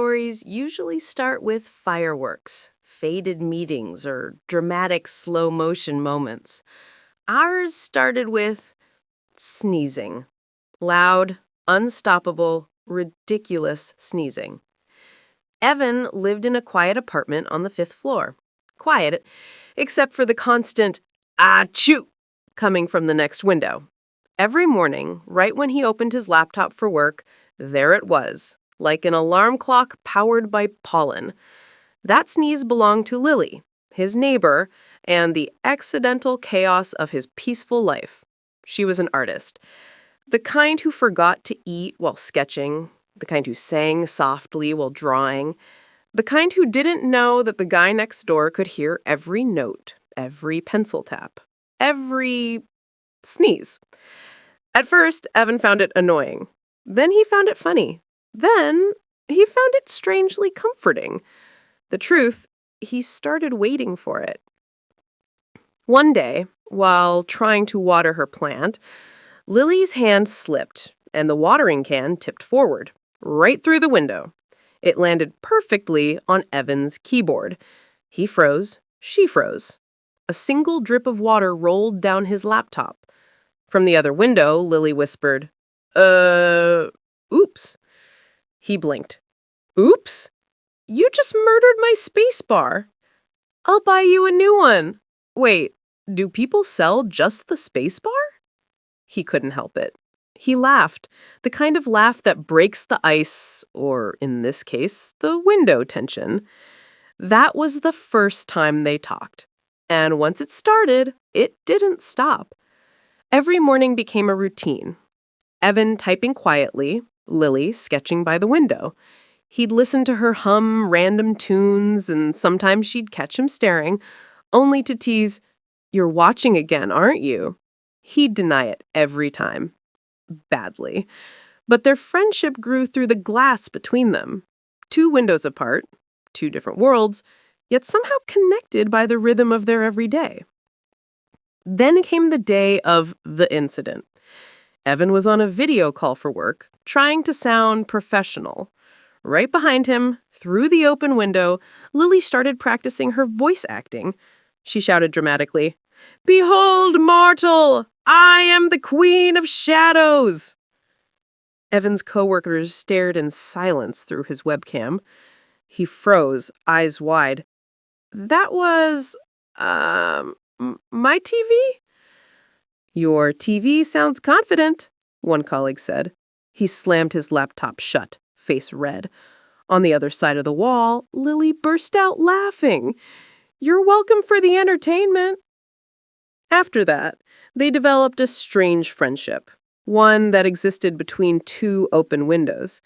stories usually start with fireworks, faded meetings, or dramatic slow motion moments. Ours started with sneezing. Loud, unstoppable, ridiculous sneezing. Evan lived in a quiet apartment on the fifth floor. Quiet, except for the constant achoo coming from the next window. Every morning, right when he opened his laptop for work, there it was, like an alarm clock powered by pollen. That sneeze belonged to Lily, his neighbor, and the accidental chaos of his peaceful life. She was an artist. The kind who forgot to eat while sketching, the kind who sang softly while drawing, the kind who didn't know that the guy next door could hear every note, every pencil tap, every sneeze. At first, Evan found it annoying. Then he found it funny. Then he found it strangely comforting. The truth, he started waiting for it. One day, while trying to water her plant, Lily's hand slipped, and the watering can tipped forward, right through the window. It landed perfectly on Evan's keyboard. He froze, she froze. A single drip of water rolled down his laptop. From the other window, Lily whispered, oops. He blinked. Oops? You just murdered my space bar. I'll buy you a new one. Wait, do people sell just the space bar? He couldn't help it. He laughed, the kind of laugh that breaks the ice, or in this case, the window tension. That was the first time they talked. And once it started, it didn't stop. Every morning became a routine. Evan typing quietly, Lily sketching by the window. He'd listen to her hum random tunes, and sometimes she'd catch him staring, only to tease, "You're watching again, aren't you?" He'd deny it every time. Badly. But their friendship grew through the glass between them. 2 windows apart, 2 different worlds, yet somehow connected by the rhythm of their everyday. Then came the day of the incident. Evan was on a video call for work, trying to sound professional. Right behind him, through the open window, Lily started practicing her voice acting. She shouted dramatically, "Behold, mortal! I am the Queen of Shadows!" Evan's coworkers stared in silence through his webcam. He froze, eyes wide. "That was, my TV?" "Your TV sounds confident," one colleague said. He slammed his laptop shut, face red. On the other side of the wall, Lily burst out laughing. "You're welcome for the entertainment." After that, they developed a strange friendship, one that existed between 2 open windows.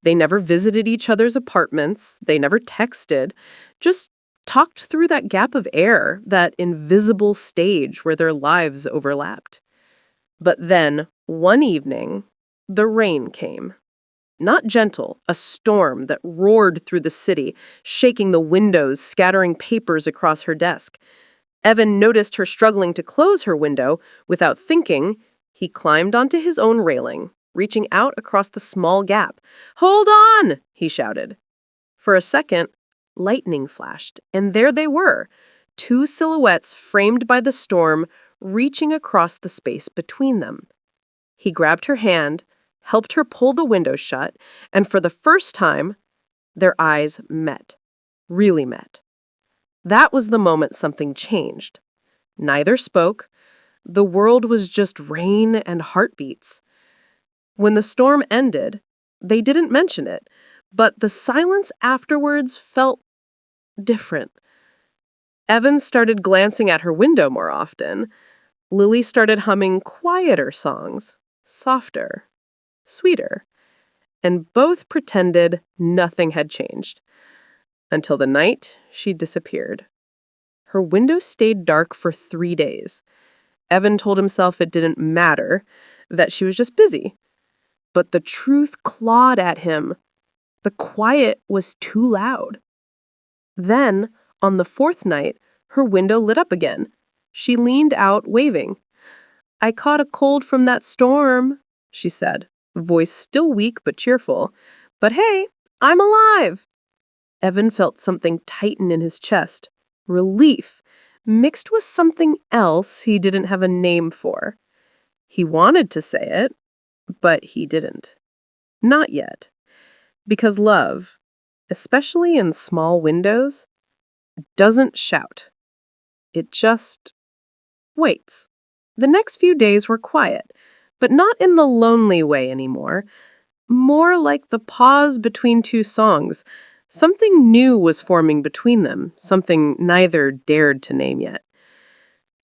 They never visited each other's apartments, they never texted, just talked through that gap of air, that invisible stage where their lives overlapped. But then, one evening, the rain came. Not gentle, a storm that roared through the city, shaking the windows, scattering papers across her desk. Evan noticed her struggling to close her window. Without thinking, he climbed onto his own railing, reaching out across the small gap. "Hold on!" he shouted. For a second, lightning flashed, and there they were, 2 silhouettes framed by the storm, reaching across the space between them. He grabbed her hand, helped her pull the window shut, and for the first time, their eyes met. Really met. That was the moment something changed. Neither spoke. The world was just rain and heartbeats. When the storm ended, they didn't mention it, but the silence afterwards felt different. Evan started glancing at her window more often. Lily started humming quieter songs, softer, sweeter, and both pretended nothing had changed. Until the night she disappeared. Her window stayed dark for 3 days. Evan told himself it didn't matter, that she was just busy. But the truth clawed at him. The quiet was too loud. Then, on the 4th night, her window lit up again. She leaned out, waving. "I caught a cold from that storm," she said, voice still weak but cheerful. "But hey, I'm alive! Evan felt something tighten in his chest. Relief, mixed with something else he didn't have a name for. He wanted to say it, but he didn't. Not yet. Because love, especially in small windows, doesn't shout. It just waits. The next few days were quiet, but not in the lonely way anymore. More like the pause between two songs. Something new was forming between them, something neither dared to name yet.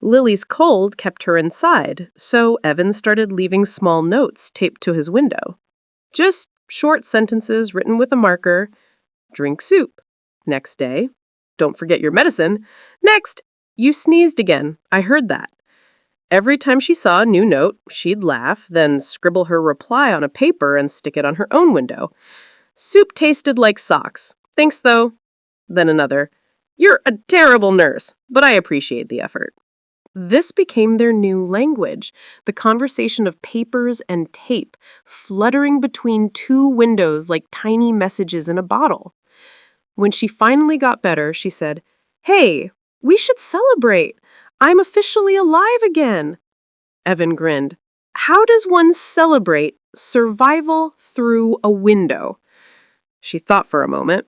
Lily's cold kept her inside, so Evan started leaving small notes taped to his window. Just short sentences written with a marker. Drink soup. Next day. Don't forget your medicine. Next. You sneezed again. I heard that. Every time she saw a new note, she'd laugh, then scribble her reply on a paper and stick it on her own window. Soup tasted like socks. Thanks, though. Then another. You're a terrible nurse, but I appreciate the effort. This became their new language, the conversation of papers and tape, fluttering between two windows like tiny messages in a bottle. When she finally got better, she said, "Hey, we should celebrate. I'm officially alive again." Evan grinned. How does one celebrate survival through a window? She thought for a moment.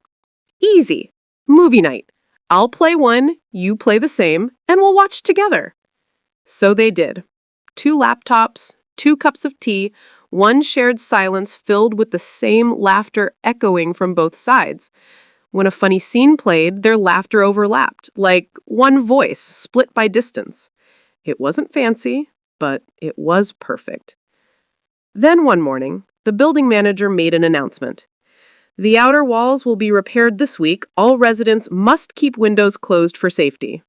Easy. Movie night. I'll play one, you play the same, and we'll watch together. So they did. 2 laptops, 2 cups of tea, one shared silence filled with the same laughter echoing from both sides. When a funny scene played, their laughter overlapped, like one voice split by distance. It wasn't fancy, but it was perfect. Then one morning, the building manager made an announcement. The outer walls will be repaired this week. All residents must keep windows closed for safety.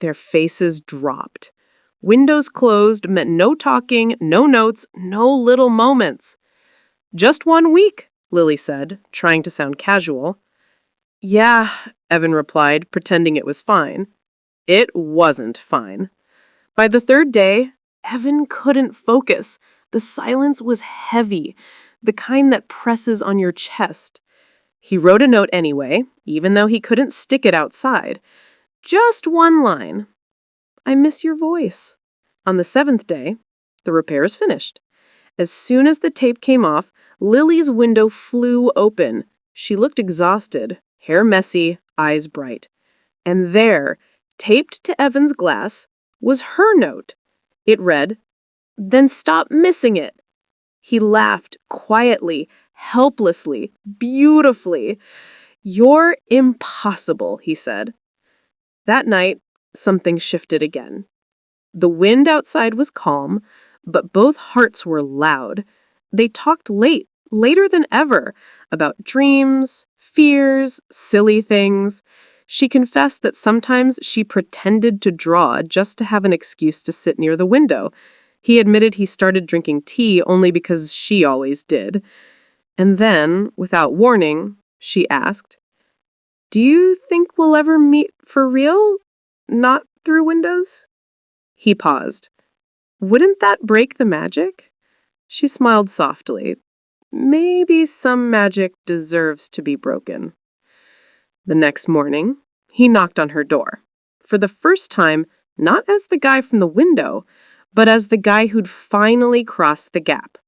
Their faces dropped. Windows closed meant no talking, no notes, no little moments. Just 1 week, Lily said, trying to sound casual. Yeah, Evan replied, pretending it was fine. It wasn't fine. By the 3rd day, Evan couldn't focus. The silence was heavy, the kind that presses on your chest. He wrote a note anyway, even though he couldn't stick it outside. Just 1 line. I miss your voice. On the 7th day, the repairs finished. As soon as the tape came off, Lily's window flew open. She looked exhausted, hair messy, eyes bright. And there, taped to Evan's glass, was her note. It read, "Then stop missing it." He laughed quietly, helplessly, beautifully. "You're impossible," he said. That night, something shifted again. The wind outside was calm, but both hearts were loud. They talked later than ever, about dreams, fears, silly things. She confessed that sometimes she pretended to draw just to have an excuse to sit near the window. He admitted he started drinking tea only because she always did. And then, without warning, she asked, "Do you think we'll ever meet for real? Not through windows?" He paused. Wouldn't that break the magic? She smiled softly. Maybe some magic deserves to be broken. The next morning, he knocked on her door. For the first time, not as the guy from the window, but as the guy who'd finally crossed the gap.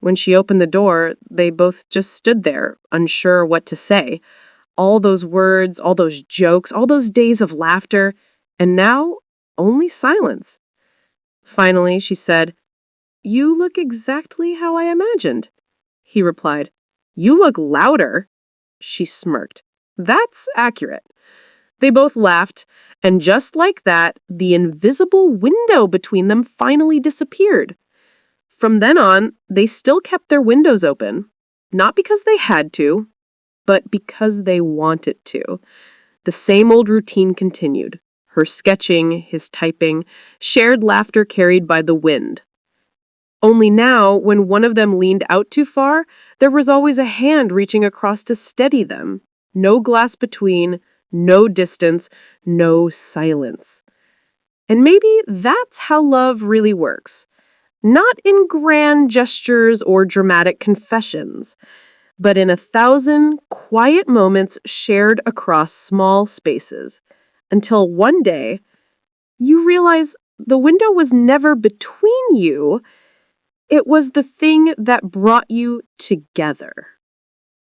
When she opened the door, they both just stood there, unsure what to say. All those words, all those jokes, all those days of laughter, and now only silence. Finally, she said, "You look exactly how I imagined." He replied, "You look louder." She smirked. "That's accurate." They both laughed, and just like that, the invisible window between them finally disappeared. From then on, they still kept their windows open, not because they had to, but because they wanted to. The same old routine continued. Her sketching, his typing, shared laughter carried by the wind. Only now, when one of them leaned out too far, there was always a hand reaching across to steady them. No glass between, no distance, no silence. And maybe that's how love really works. Not in grand gestures or dramatic confessions, but in 1,000 quiet moments shared across small spaces, until one day you realize the window was never between you, it was the thing that brought you together.